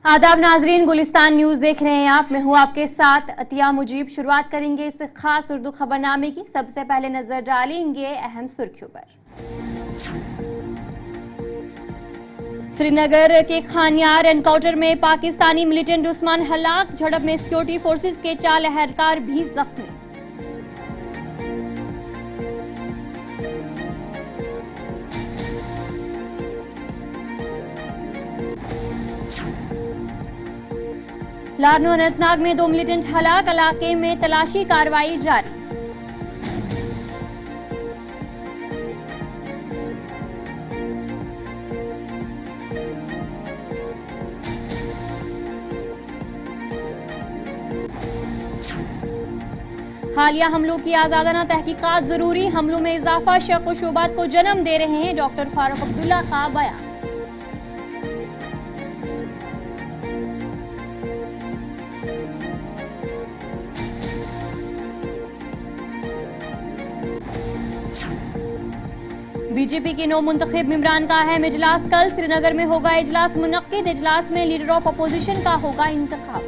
आदाब नाजरीन, गुलिस्तान न्यूज देख रहे हैं आप। मैं हूं आपके साथ अतिया मुजीब। शुरुआत करेंगे इस खास उर्दू खबरनामे की। सबसे पहले नजर डालेंगे अहम सुर्खियों पर। श्रीनगर के खानियार एनकाउंटर में पाकिस्तानी मिलिटेंट उस्मान हलाक, झड़प में सिक्योरिटी फोर्सेस के 4 एहलकार भी जख्मी। लारनो अनंतनाग में 2 मिलिटेंट हलाक, इलाके में तलाशी कार्रवाई जारी। हालिया हमलों की आजादाना तहकीकात जरूरी, हमलों में इजाफा शक व शुबात को जन्म दे रहे हैं, डॉक्टर फारूक अब्दुल्ला का बयान। बीजेपी के 9 मुंतखब मेंबरान का अहम इजलास कल। श्रीनगर में होगा इजलास मुनक्किद। इजलास में लीडर ऑफ अपोजिशन का होगा इंतखाब।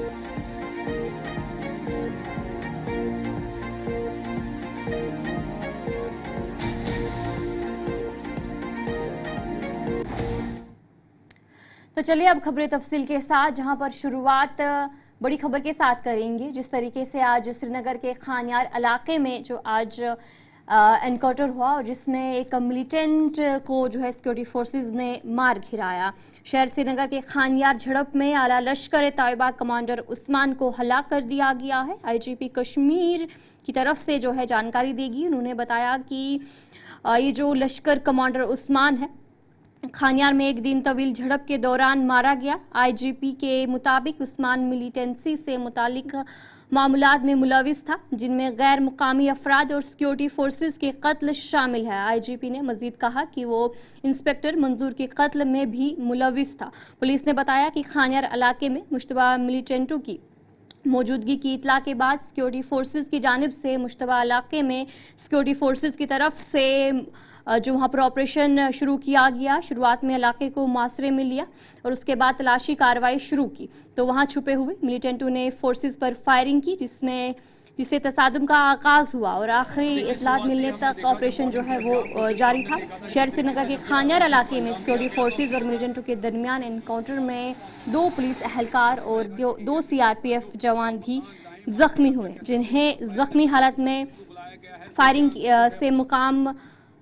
तो चलिए अब खबरें तफसील के साथ, जहां पर शुरुआत बड़ी खबर के साथ करेंगे। जिस तरीके से आज श्रीनगर के खानियार इलाके में जो आज एनकाउंटर हुआ और जिसमें एक मिलिटेंट को जो है सिक्योरिटी फोर्सेस ने मार गिराया। शहर श्रीनगर के खानियार झड़प में आला लश्कर तैयबा कमांडर उस्मान को हलाक कर दिया गया है। आईजीपी कश्मीर की तरफ से जो है जानकारी देगी। उन्होंने बताया कि ये जो लश्कर कमांडर उस्मान है, खानियार में एक दिन तवील झड़प के दौरान मारा गया। आईजीपी के मुताबिक उस्मान मिलिटेंसी से मुतालिक मामलात में मुलविस था, जिनमें गैर मुकामी अफराद और सिक्योरिटी फोर्सेस के कत्ल शामिल है। आईजीपी ने मजीद कहा कि वो इंस्पेक्टर मंजूर के कत्ल में भी मुलविस था। पुलिस ने बताया कि खानियार इलाके में मुश्तबा मिलिटेंटों की मौजूदगी की इतला के बाद सिक्योरिटी फोर्सेस की जानिब से मुश्तबा इलाके में सिक्योरिटी फोर्सेस की तरफ से जो वहाँ पर ऑपरेशन शुरू किया गया। शुरुआत में इलाके को मुआसरे में लिया और उसके बाद तलाशी कार्रवाई शुरू की, तो वहाँ छुपे हुए मिलिटेंटों ने फोर्सेस पर फायरिंग की, जिससे तसादुम का आगाज हुआ और आखिरी इतलात मिलने तक ऑपरेशन जो है वो जारी था। शहर श्रीनगर के खानियार इलाके में सिक्योरिटी फोर्सेस और मिलिटेंटों के दरमियान एनकाउंटर में 2 पुलिस एहलकार और 2 सीआरपीएफ जवान भी जख्मी हुए, जिन्हें जख्मी हालत में फायरिंग से मुकाम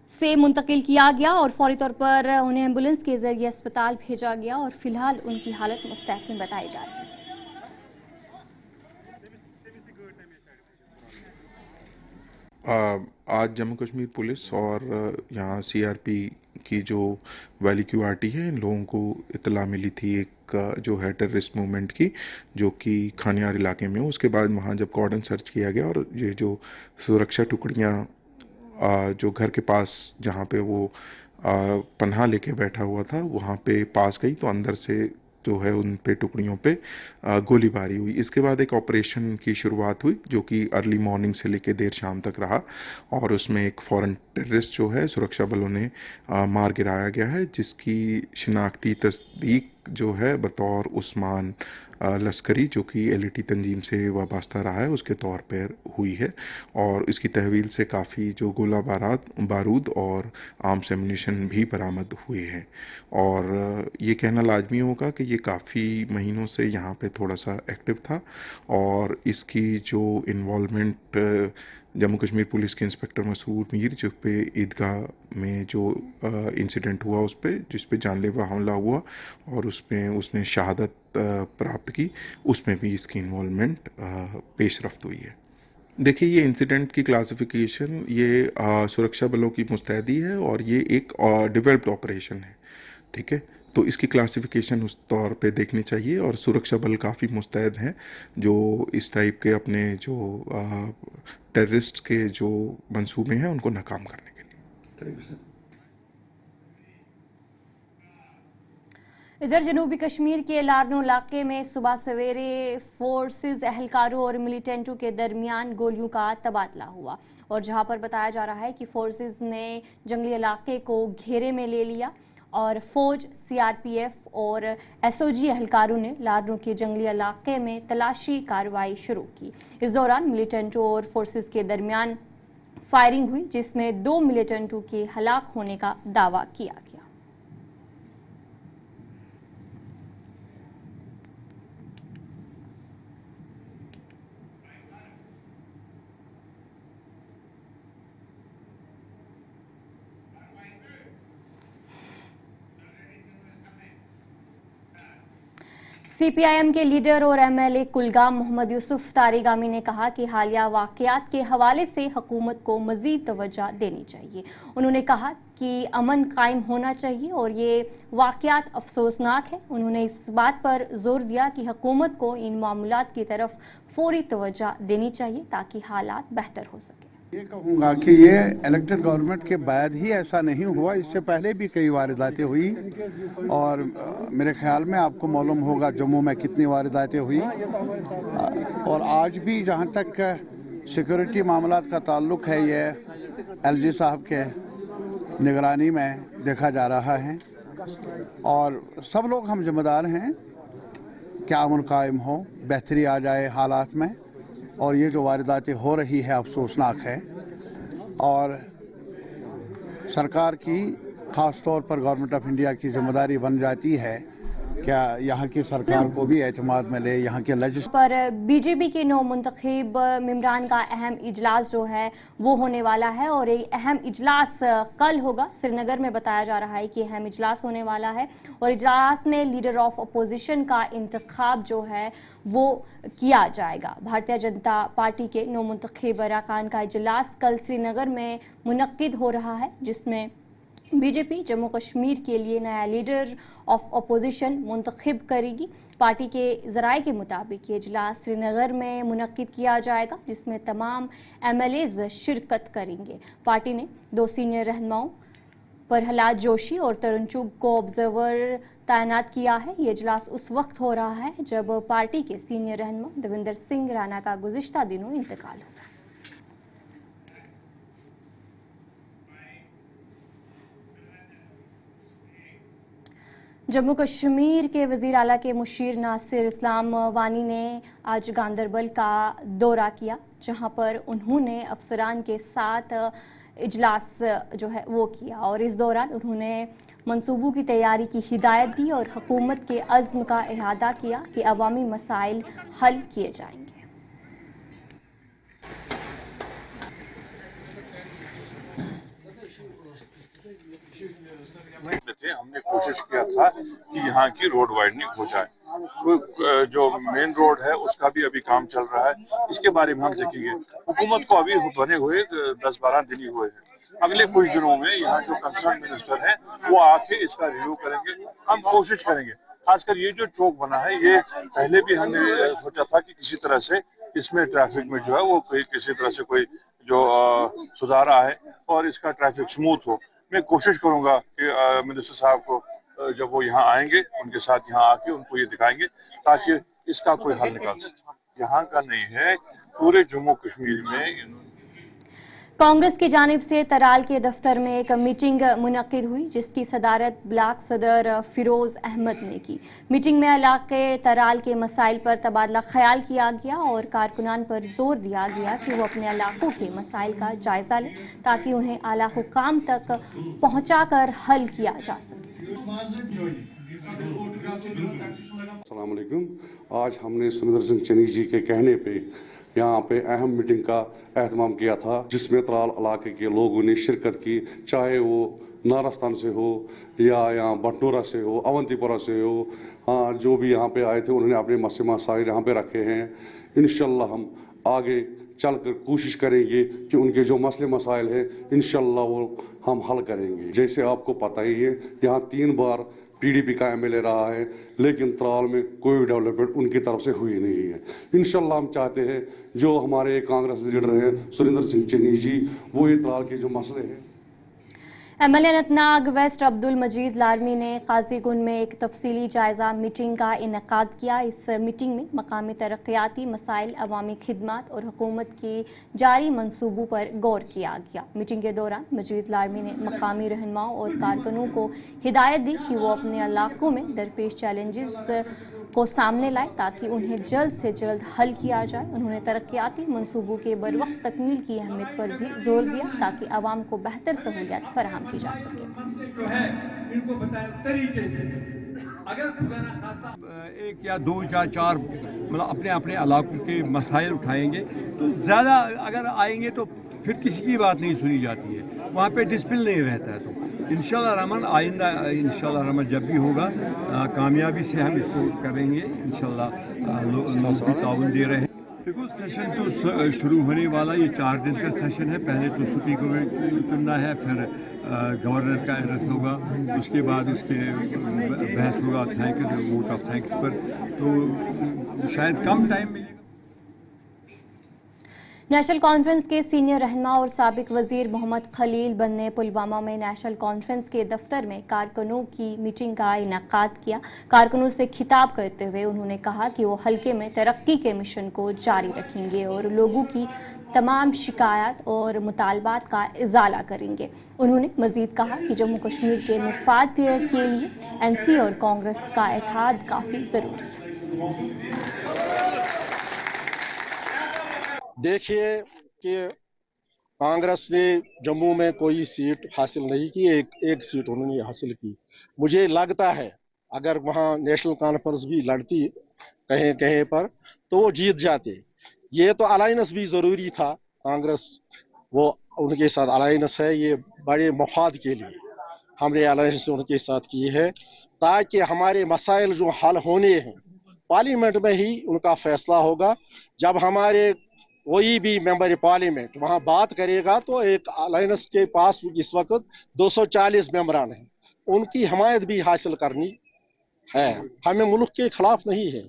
से मुंतकिल किया गया और फौरी तौर पर उन्हें एम्बुलेंस के जरिए अस्पताल भेजा गया और फिलहाल उनकी हालत मुस्तहकम बताई जा रही है। आज जम्मू कश्मीर पुलिस और यहाँ सीआरपी की जो वैली क्यूआरटी है, इन लोगों को इत्तला मिली थी एक जो है टेररिस्ट मूवमेंट की, जो कि खानियार इलाके में हो। उसके बाद वहाँ जब कॉर्डन सर्च किया गया और ये जो सुरक्षा टुकड़ियाँ जो घर के पास जहाँ पे वो पनाह लेके बैठा हुआ था वहाँ पे पास गई, तो अंदर से जो है उन पे टुकड़ियों पे गोलीबारी हुई। इसके बाद एक ऑपरेशन की शुरुआत हुई जो कि अर्ली मॉर्निंग से लेके देर शाम तक रहा और उसमें एक फॉरेन टेररिस्ट जो है सुरक्षा बलों ने मार गिराया गया है, जिसकी शिनाख्ती तस्दीक जो है बतौर उस्मान लश्करी, जो कि एलईटी तंजीम से वाबस्ता रहा है, उसके तौर पर हुई है। और इसकी तहवील से काफ़ी जो गोला बारूद और आर्म्स एम्यूनिशन भी बरामद हुए हैं। और ये कहना लाजमी होगा कि ये काफ़ी महीनों से यहाँ पे थोड़ा सा एक्टिव था और इसकी जो इन्वॉल्वमेंट जम्मू कश्मीर पुलिस के इंस्पेक्टर मसूद मीर, जो पे ईदगाह में जो इंसिडेंट हुआ उस पर जिस पे जानलेवा हमला हुआ और उसने शहादत प्राप्त की, उसमें भी इसकी इन्वॉल्वमेंट पेशरफ्त हुई है। देखिए, ये इंसिडेंट की क्लासिफिकेशन ये सुरक्षा बलों की मुस्तैदी है और ये एक डेवलप्ड ऑपरेशन है, ठीक है। तो इसकी क्लासिफिकेशन उस तौर पे देखनी चाहिए और सुरक्षा बल काफ़ी मुस्तैद हैं जो इस टाइप के अपने जो टेररिस्ट के जो मंसूबे हैं उनको नाकाम करने के लिए। इधर जनूबी कश्मीर के लारनो इलाके में सुबह सवेरे फोर्सेस एहलकारों और मिलिटेंटों के दरमियान गोलियों का तबादला हुआ और जहां पर बताया जा रहा है कि फोर्सेस ने जंगली इलाके को घेरे में ले लिया اور فوج CRPF اور SOG اہلکاروں نے لارنو کے جنگلی علاقے میں تلاشی کارروائی شروع کی۔ اس دوران ملیٹنٹوں اور فورسز کے درمیان فائرنگ ہوئی، جس میں 2 ملیٹنٹوں کے ہلاک ہونے کا دعویٰ کیا گیا۔ CPIM کے لیڈر اور MLA کلگام محمد یوسف تاریگامی نے کہا کہ حالیہ واقعات کے حوالے سے حکومت کو مزید توجہ دینی چاہیے۔ انہوں نے کہا کہ امن قائم ہونا چاہیے اور یہ واقعات افسوسناک ہیں۔ انہوں نے اس بات پر زور دیا کہ حکومت کو ان معاملات کی طرف فوری توجہ دینی چاہیے تاکہ حالات بہتر ہو سکے۔ یہ کہوں گا کہ یہ الیکٹڈ گورنمنٹ کے بعد ہی ایسا نہیں ہوا، اس سے پہلے بھی کئی وارداتیں ہوئی، اور میرے خیال میں آپ کو معلوم ہوگا جموں میں کتنی وارداتیں ہوئی، اور آج بھی جہاں تک سیکورٹی معاملات کا تعلق ہے یہ LG صاحب کے نگرانی میں دیکھا جا رہا ہے، اور سب لوگ ہم ذمہ دار ہیں کہ امن قائم ہو، بہتری آ جائے حالات میں، اور یہ جو وارداتیں ہو رہی ہے افسوسناک ہے، اور سرکار کی خاص طور پر گورنمنٹ آف انڈیا کی ذمہ داری بن جاتی ہے کیا یہاں کی سرکار کو بھی اعتماد میں لے، یہاں کے پر BJP کے نو منتخب ممبران کا اہم اجلاس جو ہے وہ ہونے والا ہے، اور یہ اہم اجلاس کل ہوگا۔ سری نگر میں بتایا جا رہا ہے کہ اہم اجلاس ہونے والا ہے، اور اجلاس میں لیڈر آف اپوزیشن کا انتخاب جو ہے وہ کیا جائے گا۔ بھارتیہ جنتا پارٹی کے نو منتخب اراکان کا اجلاس کل سری نگر میں منعقد ہو رہا ہے، جس میں BJP جموں کشمیر کے لیے نیا لیڈر آف اپوزیشن منتخب کرے گی۔ پارٹی کے ذرائع کے مطابق یہ اجلاس سری نگر میں منعقد کیا جائے گا، جس میں تمام MLAs شرکت کریں گے۔ پارٹی نے 2 سینئر رہنماؤں پرہلاد جوشی اور ترون چوگ کو آبزرور تعینات کیا ہے۔ یہ اجلاس اس وقت ہو رہا ہے جب پارٹی کے سینئر رہنما دیویندر سنگھ رانا کا گزشتہ دنوں انتقال ہوا۔ جموں کشمیر کے وزیر اعلیٰ کے مشیر ناصر اسلام وانی نے آج گاندربل کا دورہ کیا، جہاں پر انہوں نے افسران کے ساتھ اجلاس جو ہے وہ کیا، اور اس دوران انہوں نے منصوبوں کی تیاری کی ہدایت دی اور حکومت کے عزم کا احاطہ کیا کہ عوامی مسائل حل کیے جائیں گے۔ ہم نے کوشش کیا تھا کہ یہاں کی روڈ وائڈنگ ہو جائے، جو مین روڈ ہے اس کا بھی ابھی کام چل رہا ہے، اس کے بارے میں ہم دیکھیں گے۔ حکومت کو ابھی بنے ہوئے 10-12 دن ہی ہوئے ہیں، اگلے کچھ دنوں میں یہاں جو کنسرن منسٹر ہیں وہ آ کے اس کا ریویو کریں گے۔ ہم کوشش کریں گے، خاص کر یہ جو چوک بنا ہے، یہ پہلے بھی ہم نے سوچا تھا کہ کسی طرح سے اس میں ٹریفک میں جو ہے وہ کسی طرح سے کوئی جو سدھار آئے اور اس کا ٹریفک سموتھ ہو۔ میں کوشش کروں گا کہ منسٹر صاحب کو جب وہ یہاں آئیں گے ان کے ساتھ یہاں آ کے ان کو یہ دکھائیں گے تاکہ اس کا کوئی حل نکال سکے۔ یہاں کا نہیں ہے، پورے جموں کشمیر میں۔ کانگریس کی جانب سے ترال کے دفتر میں ایک میٹنگ منعقد ہوئی، جس کی صدارت بلاک صدر فیروز احمد نے کی۔ میٹنگ میں علاقے ترال کے مسائل پر تبادلہ خیال کیا گیا اور کارکنان پر زور دیا گیا کہ وہ اپنے علاقوں کے مسائل کا جائزہ لیں تاکہ انہیں اعلیٰ حکام تک پہنچا کر حل کیا جا سکے۔ السلام علیکم۔ آج ہم نے سریندر سنگھ چنی جی کے کہنے پہ یہاں پہ اہم میٹنگ کا اہتمام کیا تھا، جس میں ترال علاقے کے لوگوں نے شرکت کی، چاہے وہ نارستان سے ہو یا یہاں بٹنورا سے ہو، اونتی پورہ سے ہو، ہاں جو بھی یہاں پہ آئے تھے انہوں نے اپنے مسائل یہاں پہ رکھے ہیں۔ انشاءاللہ ہم آگے چل کر کوشش کریں گے کہ ان کے جو مسئلے مسائل ہیں انشاءاللہ وہ ہم حل کریں گے۔ جیسے آپ کو پتہ ہی ہے یہاں 3 بار PDP کا MLA رہا ہے، لیکن ترال میں کوئی ڈیولپمنٹ ان کی طرف سے ہوئی نہیں ہے۔ انشاءاللہ ہم چاہتے ہیں جو ہمارے کانگریس لیڈر ہیں سریندر سنگھ چنی جی، وہ یہ ترال کے جو مسئلے ہیں۔ MLA अनंतनाग वेस्ट अब्दुल मजीद लारमी ने काजीगुंड में एक तफसीली जायजा मीटिंग का इनेकाद किया। इस मीटिंग में मकामी तरक्याती मसाइल, अवामी खिदमत और हुकूमत की जारी मनसूबों पर गौर किया गया। मीटिंग के दौरान मजीद लारमी ने मकामी रहनुमाओं और कारकुनों को हिदायत दी कि वो अपने इलाकों में दरपेश चैलेंजेस को सामने लाए ताकि उन्हें जल्द से जल्द हल किया जाए। उन्होंने तरक्याती मनसूबों के बरवक्त तकमील की अहमियत पर भी जोर दिया ताकि आवाम को बेहतर सहूलियत फराहम की जा सके। जो है इनको बताए तरीके से, अगर खुदा ना खास्ता एक या दो या चार मतलब अपने अपने इलाकों के मसाइल उठाएंगे तो ज़्यादा अगर आएंगे तो फिर किसी की बात नहीं सुनी जाती है, वहाँ पे डिसिप्लिन नहीं रहता है। तो इंशाल्लाह रहमान आइंदा इंशाल्लाह रहमान जब भी होगा कामयाबी से हम इसको करेंगे। इंशाल्लाह लोग भी ताउन दे रहे हैं। देखो सेशन तो शुरू होने वाला, ये 4 दिन का सेशन है। पहले तो स्पीकर को चुनना है, फिर गवर्नर का एड्रेस होगा, उसके बाद उसके बहस होगा वोट ऑफ थैंक्स पर, तो शायद कम टाइम मिलेगा। नेशनल कॉन्फ्रेंस के सीनियर रहनुमा और साबिक वजीर मोहम्मद खलील बंद ने पुलवामा में नेशनल कॉन्फ्रेंस के दफ्तर में कारकुनों की मीटिंग का इनेकाद किया। कारकुनों से खिताब करते हुए उन्होंने कहा कि वो हल्के में तरक्की के मिशन को जारी रखेंगे और लोगों की तमाम शिकायत और मुतालबात का इजाला करेंगे। उन्होंने मजीद कहा कि जम्मू कश्मीर के मुफाद के लिए NC और कांग्रेस का इत्तेहाद काफ़ी ज़रूरी है। देखिए कि कांग्रेस ने जम्मू में कोई सीट हासिल नहीं की, एक सीट उन्होंने हासिल की। मुझे लगता है अगर वहाँ नेशनल कॉन्फ्रेंस भी लड़ती कहीं कहीं पर तो वो जीत जाते। ये तो अलायंस भी ज़रूरी था, कांग्रेस वो उनके साथ अलायंस है, ये बड़े मफाद के लिए हमने अलायंस उनके साथ की है ताकि हमारे मसाइल जो हल होने हैं पार्लियामेंट में ही उनका फैसला होगा। जब हमारे कोई भी मेंबर पार्लियामेंट वहाँ बात करेगा तो एक अलायंस के पास इस वक्त 240 मेंबरान हैं, उनकी हमायत भी हासिल करनी है। हमें मुल्क के खिलाफ नहीं है,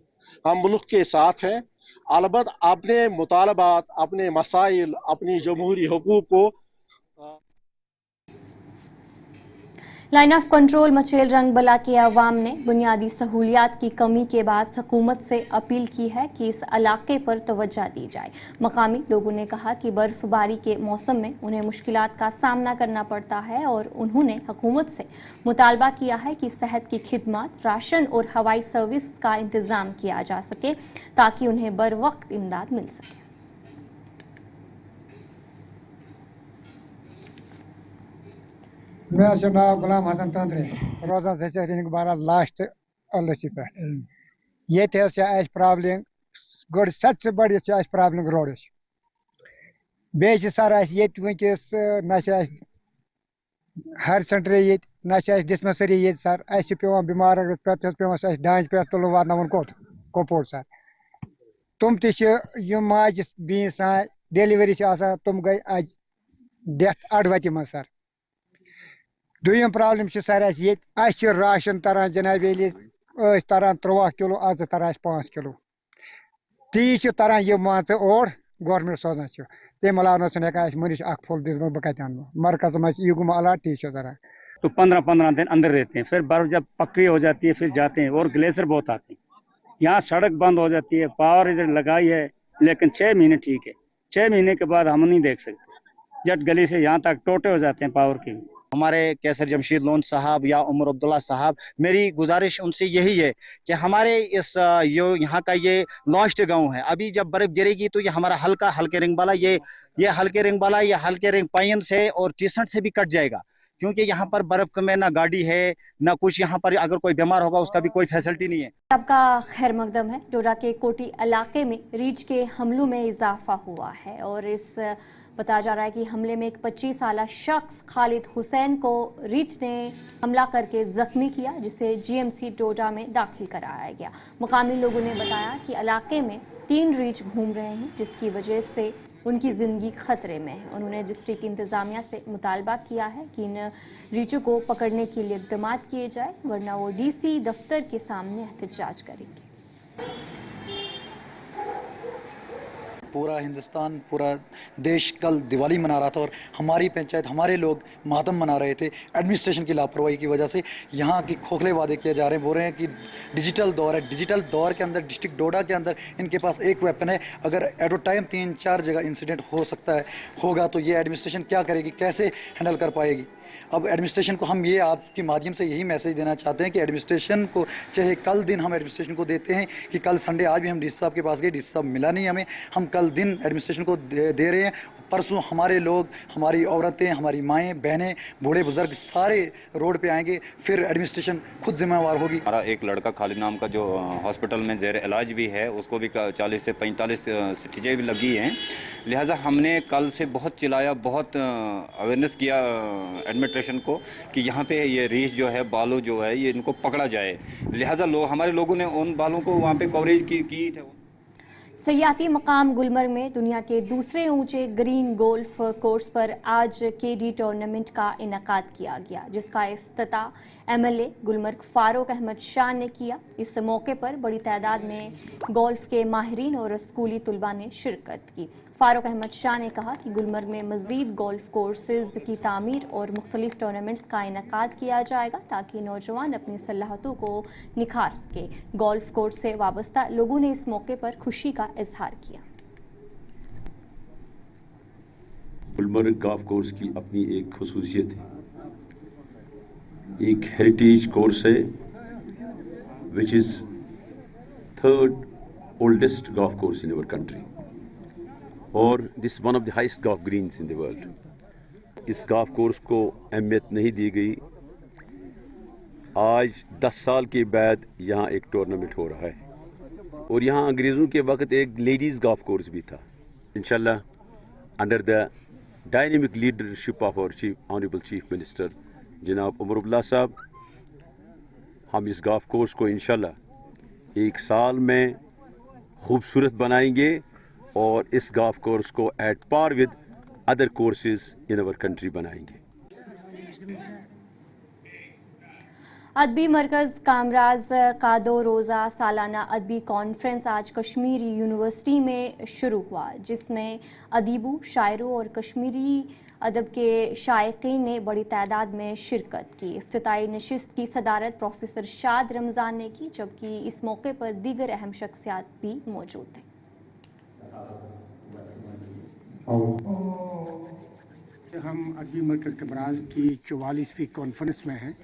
हम मुल्क के साथ हैं। अलबत्त अपने मुतालबात, अपने मसाइल, अपनी जमहूरी हुकूक को लाइन ऑफ कंट्रोल मचेल रंगबला के अवाम ने बुनियादी सहूलियात की कमी के बाद हुकूमत से अपील की है कि इस इलाके पर तवज्जो दी जाए। मकामी लोगों ने कहा कि बर्फबारी के मौसम में उन्हें मुश्किलात का सामना करना पड़ता है और उन्होंने हुकूमत से मुतालबा किया है कि सेहत की खिदमत, राशन और हवाई सर्विस का इंतज़ाम किया जा सके ताकि उन्हें बर वक्त इमदाद मिल सके। मेरा नाम गुलाम हसन तंत्रे रोजान से बारा लास्ट अलसी पे ये प्रॉब्लम गुड सबसे बड़ी प्रॉब्लम रोड बे सर वस ना हर सेंटर ये ना डिस्पेंसरी ये सर पेवान बीमार पे पे दाज पे तुल वात कोपोर सर तुम माज बी डिलीवरी तुम गई आज डेथ अडवति मज सर। दुयम प्रॉब्लम सर ये राशन तरह जनाब तरह 13 किलो आज तरह 5 किलो ती तरह ये मान और गवर्नमेंट सोजान तम अलावा मरीज फुल दिस बह कत मरकज मे यू गुम अलाट टी तरह तो 15-15 दिन अंदर रहते हैं, फिर बर्फ जब पक्की हो जाती है फिर जाते हैं और ग्लेशियर बहुत आते हैं। यहाँ सड़क बंद हो जाती है, पावर इधर लगाई है लेकिन 6 महीने ठीक है, 6 महीने के बाद हम नहीं देख सकते। जट गली से यहाँ तक टोटे हो जाते हैं पावर के। हमारे कैसर जमशीद लोन साहब या उमर अब्दुल्ला साहब, मेरी गुजारिश उनसे यही है कि हमारे इस यहाँ का ये लॉस्ट गांव है, अभी जब बर्फ गिरेगी तो ये हमारा हल्के रिंग वाला ये हल्के रिंग वाला ये हल्के रिंग पाइन से और टीसट से भी कट जाएगा, क्योंकि यहाँ पर बर्फ में ना गाड़ी है ना कुछ। यहाँ पर अगर कोई बीमार होगा उसका भी कोई फैसिलिटी नहीं है। आपका खैर मकदम है। डोडा के कोटी इलाके में रीछ के हमलों में इजाफा हुआ है और इस बताया जा रहा है कि हमले में एक 25 साला शख्स खालिद हुसैन को रीछ ने हमला करके जख्मी किया, जिसे GMC डोडा में दाखिल कराया गया। मुकामी लोगों ने बताया कि इलाके में 3 रीछ घूम रहे हैं जिसकी वजह से उनकी ज़िंदगी खतरे में है। उन्होंने डिस्ट्रिक्ट इंतज़ामिया से मुतालबा किया है कि इन रीछों को पकड़ने के लिए इक़दाम किए जाए, वरना वो DC दफ्तर के सामने एहतजाज करेंगे। पूरा हिंदुस्तान, पूरा देश कल दिवाली मना रहा था और हमारी पंचायत, हमारे लोग मातम मना रहे थे एडमिनिस्ट्रेशन की लापरवाही की वजह से। यहाँ की खोखले वादे किए जा रहे हैं, बोल रहे हैं कि डिजिटल दौर है। डिजिटल दौर के अंदर डिस्ट्रिक्ट डोडा के अंदर इनके पास एक वेपन है, अगर एट अ टाइम 3-4 जगह इंसिडेंट हो सकता है होगा तो ये एडमिनिस्ट्रेशन क्या करेगी, कैसे हैंडल कर पाएगी। अब एडमिनिस्ट्रेशन को हम ये आपके माध्यम से यही मैसेज देना चाहते हैं कि एडमिनिस्ट्रेशन को, चाहे कल दिन हम एडमिनिस्ट्रेशन को देते हैं कि कल संडे, आज भी हम डीसी साहब के पास गए, डीसी साहब मिला नहीं हमें, हम कल दिन एडमिनिस्ट्रेशन को दे रहे हैं। परसों हमारे लोग, हमारी औरतें, हमारी माएँ बहनें, बूढ़े बुजुर्ग सारे रोड पे आएंगे, फिर एडमिनिस्ट्रेशन खुद जिम्मेवार होगी। हमारा एक लड़का खालिद नाम का जो हॉस्पिटल में जेर इलाज भी है, उसको भी 40 से 45 स्टिचें भी लगी हैं। लिहाजा हमने कल से बहुत चिल्लाया, बहुत अवेयरनेस किया एडमिनिस्ट्रेशन को कि यहाँ पे ये रीछ जो है, बालू जो है, ये इनको पकड़ा जाए। लिहाजा हमारे लोगों ने उन बालों को वहाँ पे कवरेज की थे। सयाती मकाम गुलमर्ग में दुनिया के दूसरे ऊंचे ग्रीन गोल्फ कोर्स पर आज केडी टूर्नामेंट का इनेकाद किया गया, जिसका इफ्तिताह एमएलए गुलमर्ग फारूक अहमद शाह ने किया। इस मौके पर बड़ी तादाद में गोल्फ के माहिरीन और स्कूली तलबा ने शिरकत की। फारूक अहमद शाह ने कहा कि गुलमर्ग में मज़ीद गोल्फ कोर्सेज की तामीर और मुख्तलिफ टूर्नामेंट्स का इनेकाद किया जाएगा ताकि नौजवान अपनी सलाहियतों को निखार सके। गोल्फ कोर्स से वाबस्ता लोगों ने इस मौके पर खुशी का इजहार किया। गुलमर्ग गोल्फ कोर्स की अपनी एक खुसूसियत है, एक हेरिटेज कोर्स है which is 3rd oldest golf course in our country और this one of the highest golf greens in the world. इस गोल्फ कोर्स को अहमियत नहीं दी गई। आज 10 साल के बाद यहाँ एक टूर्नामेंट हो रहा है और यहाँ अंग्रेज़ों के वक्त एक लेडीज़ गोल्फ कोर्स भी था। इंशाल्लाह under the dynamic leadership of our honourable chief minister जनाब उमर अब्दुल्ला साहब, हम इस गोल्फ कोर्स को इंशाल्लाह 1 साल में खूबसूरत बनाएंगे और इस गोल्फ कोर्स को at par with other courses in our country बनाएंगे। अदबी मरकज़ कामराज का 2 रोज़ा सालाना अदबी कॉन्फ्रेंस आज कश्मीरी यूनिवर्सिटी में शुरू हुआ, जिसमें अदीबों, शायरों और कश्मीरी अदब के शायकीन ने बड़ी तादाद में शिरकत की। इफ्तिताई नशिस्त की सदारत प्रोफेसर शाद रमज़ान ने की, जबकि इस मौके पर दीगर अहम शख्सियात भी मौजूद थे। हम अदबी मरकज़ कामराज की 44वीं कॉन्फ्रेंस में हैं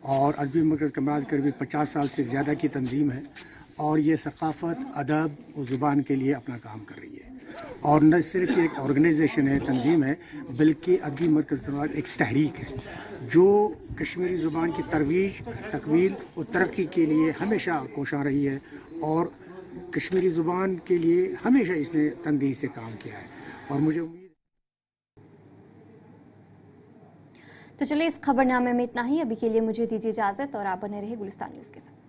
और अदबी मरकज़ कामराज करीब 50 साल से ज़्यादा की तंजीम है और ये सकाफ़त, अदब और ज़ुबान के लिए अपना काम कर रही है और न सिर्फ एक ऑर्गेनाइजेशन है, तंजीम है, बल्कि अदबी मरकज़ कामराज एक तहरीक है जो कश्मीरी ज़ुबान की तरवीज, तकवील और तरक्की के लिए हमेशा कोशां रही है और कश्मीरी ज़ुबान के लिए हमेशा इसने तंदीही से काम किया है और मुझे उम्मीद। तो चलिए इस खबरनामे में इतना ही। अभी के लिए मुझे दीजिए इजाज़त और आप बने रहे गुलिस्तान न्यूज़ के साथ।